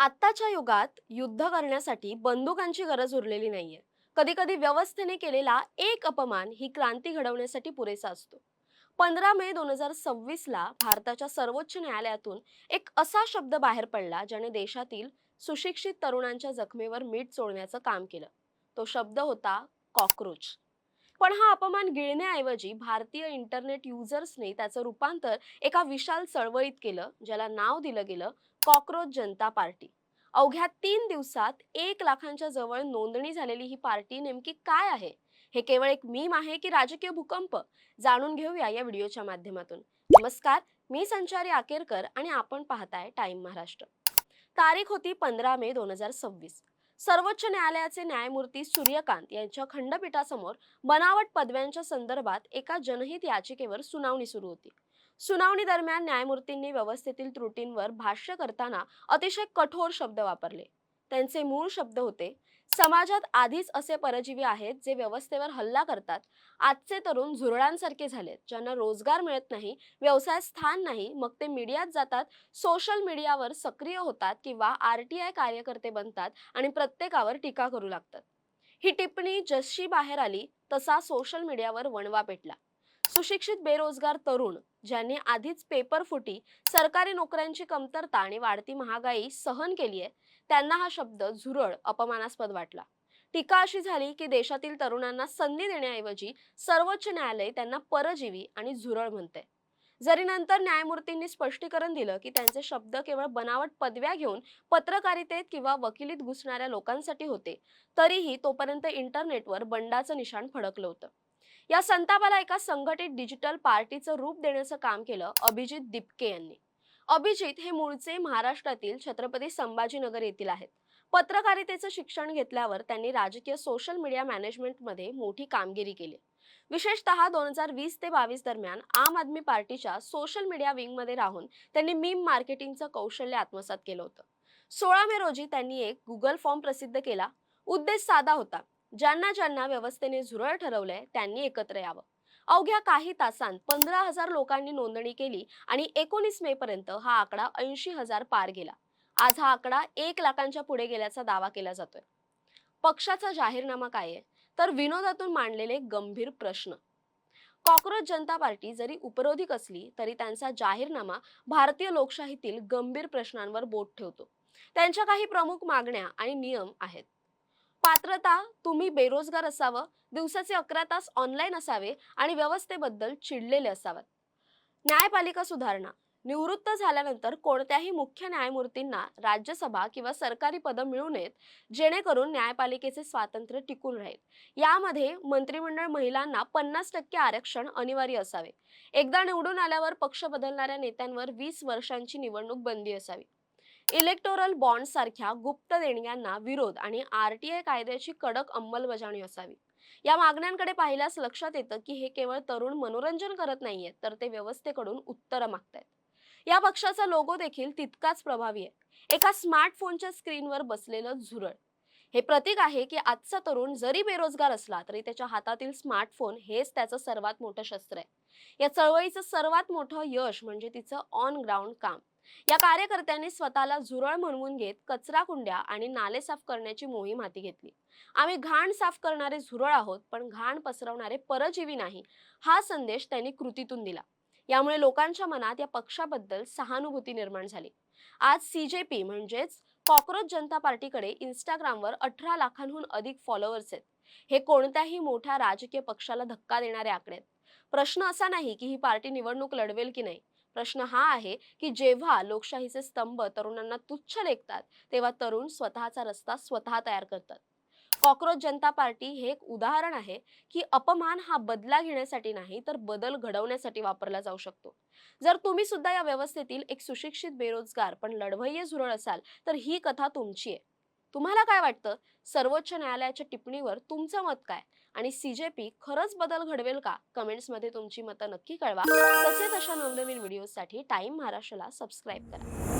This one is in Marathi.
आत्ताच्या युगात युद्ध करण्यासाठी बंदुकांची गरज उरलेली नाहीये. कधी कधी व्यवस्थेने केलेला एक अपमान ही क्रांती घडवण्यासाठी पुरेसा असतो. 15 मे 2026 ला भारताच्या सर्वोच्च न्यायालयातून एक असा शब्द बाहेर पडला ज्याने देशातील सुशिक्षित तरुणांच्या जखमेवर मीठ चोळण्याचं काम केलं. तो शब्द होता कॉक्रोच. पण हा अपमान गिळण्याऐवजी भारतीय इंटरनेट युजर्सने त्याचं रूपांतर एका विशाल चळवळीत केलं, ज्याला नाव दिलं गेलं कॉक्रोच जनता पार्टी. अवघ्या 3 दिवसात 1 लाखांच्या जवळ नोंदणी झालेली ही पार्टी नेमकी काय आहे? हे केवळ एक मीम आहे की राजकीय भूकंप? जाणून घेऊया या व्हिडिओच्या माध्यमातून. नमस्कार, मी संचारी आकेरकर आणि आपण पाहताय टाइम महाराष्ट्र. तारीख होती 15 मे 2026. सर्वोच्च न्यायालयाचे न्यायमूर्ती सूर्यकांत यांच्या खंडपीठासमोर बनावट पदव्यांच्या संदर्भात एका जनहित याचिकेवर सुनावणी सुरू होती. सुनावणी दरम्यान न्यायमूर्तींनी व्यवस्थेतील त्रुटींवर भाष्य करताना अतिशय कठोर शब्द वापरले. त्यांचे मूळ शब्द होते, समाजात आधीच असे परजीवी आहेत जे व्यवस्थेवर हल्ला करतात. आजचे तरुण झुरळांसारखे झालेत, ज्यांना रोजगार मिळत नाही, व्यवसायात स्थान नाही, मग ते मीडियात जातात, सोशल मीडियावर सक्रिय होतात किंवा आरटीआय कार्यकर्ते बनतात आणि प्रत्येकावर टीका करू लागतात. ही टिप्पणी जशी बाहेर आली तसा सोशल मीडियावर वणवा पेटला. सुशिक्षित बेरोजगार तरुण ज्यांनी आधीच पेपर फुटी, सरकारी नोकऱ्यांची कमतरता आणि वाढती महागाई सहन केली आहे, त्यांना हा शब्द झुरळ अपमानास्पद वाटला. टीका अशी झाली की देशातील तरुणांना संधी देण्याऐवजी सर्वोच्च न्यायालय त्यांना परजीवी आणि झुरळ म्हणते. जरी नंतर न्यायमूर्तींनी स्पष्टीकरण दिलं की त्यांचे शब्द केवळ बनावट पदव्या घेऊन पत्रकारितेत किंवा वकिलीत घुसणाऱ्या लोकांसाठी होते, तरीही तोपर्यंत इंटरनेटवर बंडाचं निशाण फडकलं होतं. या संतापाला एका संघटित डिजिटल पार्टीचं रूप देण्याचं काम केलं अभिजित दिपके यांनी. अभिजित हे मूळचे महाराष्ट्रातील छत्रपती संभाजीनगर येथील आहेत. पत्रकारितेचं शिक्षण घेतल्यावर त्यांनी राजकीय सोशल मीडिया मॅनेजमेंटमध्ये मोठी कामगिरी केली. विशेषतः 2020 ते 22 दरम्यान आम आदमी पार्टीच्या सोशल मीडिया विंगमध्ये राहून त्यांनी मीम मार्केटिंगचं कौशल्य आत्मसात केलं होतं. 16 मे रोजी त्यांनी एक गुगल फॉर्म प्रसिद्ध केला. उद्देश साधा होता, ज्यांना ज्यांना व्यवस्थेने झुरळ ठरवलंय त्यांनी एकत्र यावं. अवघ्या काही तासांत 15,000 लोकांनी नोंदणी केली आणि 19 मे पर्यंत हा आकडा 80,000 पार गेला. आज हा आकडा 1 लाखांच्या पुढे गेल्याचा दावा केला जातोय. पक्षाचा जाहीरनामा काय आहे? तर विनोदातून मांडलेले गंभीर प्रश्न. कॉक्रोच जनता पार्टी जरी उपरोधिक असली तरी त्यांचा जाहीरनामा भारतीय लोकशाहीतील गंभीर प्रश्नांवर बोट ठेवतो. त्यांच्या काही प्रमुख मागण्या आणि नियम आहेत. पात्रता, तुम्ही बेरोजगार असावं, दिवसाचे 11 तास ऑनलाईन असावे आणि व्यवस्थेबद्दल चिडलेले असावेत. न्यायपालिका सुधारणा, निवृत्त झाल्यानंतर कोणत्याही मुख्य न्यायमूर्तींना राज्यसभा किंवा सरकारी पदं मिळू नयेत, जेणेकरून न्यायपालिकेचे स्वातंत्र्य टिकून राहील. यामध्ये मंत्रिमंडळ महिलांना 50% आरक्षण अनिवार्य असावे. एकदा निवडून आल्यावर पक्ष बदलणाऱ्या नेत्यांवर 20 वर्षांची निवडणूक बंदी असावी. इलेक्टोरल बॉन्ड सारख्या गुप्त देणग्यांना विरोध आणि आरटीआय कायद्याची कडक अंमलबजावणी असावी. या मागण्यांकडे पाहिल्यास लक्षात येतं की हे केवळ तरुण मनोरंजन करत नाहीयेत, तर ते व्यवस्थेकडून उत्तरं मागतायत. या पक्षाचा लोगो देखील तितकाच प्रभावी आहे. एका स्मार्टफोनच्या स्क्रीनवर बसलेलं झुरळ. हे प्रतीक आहे की आजचा तरुण जरी बेरोजगार असला तरी त्याच्या हातातील स्मार्टफोन हेच त्याचं सर्वात मोठं शस्त्र आहे. या चळवळीचं सर्वात मोठं यश म्हणजे तिचं ऑन ग्राउंड काम. या कार्यकर्त्यांनी स्वतःला झुरळ म्हणवून घेत कचरा कुंड्या आणि नाले साफ करण्याची मोहीम हाती घेतली. आम्ही घाण साफ करणारे झुरळ आहोत, पण घाण पसरवणारे परजीवी नाही, हा संदेश त्यांनी कृतीतून दिला. यामुळे लोकांच्या मनात या पक्षाबद्दल सहानुभूती निर्माण झाली. आज सीजेपी म्हणजेच कॉक्रोच जनता पार्टीकडे इंस्टाग्रामवर 18 लाखांहून अधिक फॉलोअर्स आहेत. हे कोणत्याही मोठ्या राजकीय पक्षाला धक्का देणारे आकडे आहेत. प्रश्न असा नाही की ही पार्टी निवडणूक लढवेल की नाही. प्रश्न हा आहे की जेव्हा लोकशाहीचे स्तंभ तरुणांना तुच्छ लेखतात, तेव्हा तरुण स्वतःचा रस्ता स्वतः तयार करतात. कॉक्रोच जनता पार्टी हे एक उदाहरण आहे की अपमान हा बदला घेण्यासाठी नाही, तर बदल घडवण्यासाठी वापरला जाऊ शकतो. जर तुम्ही सुद्धा या व्यवस्थेतील एक सुशिक्षित बेरोजगार पण लढवय्ये झुरळ असाल, तर ही कथा तुमची आहे. तुम्हाला काय वाटतं? सर्वोच्च न्यायालयाच्या टिप्पणीवर तुमचं मत काय? आणि सीजेपी खरंच बदल घडवेल का? कमेंट्समध्ये तुमची मतं नक्की कळवा. तसेच अशा नवनवीन व्हिडिओसाठी टाइम महाराष्ट्राला सबस्क्राईब करा.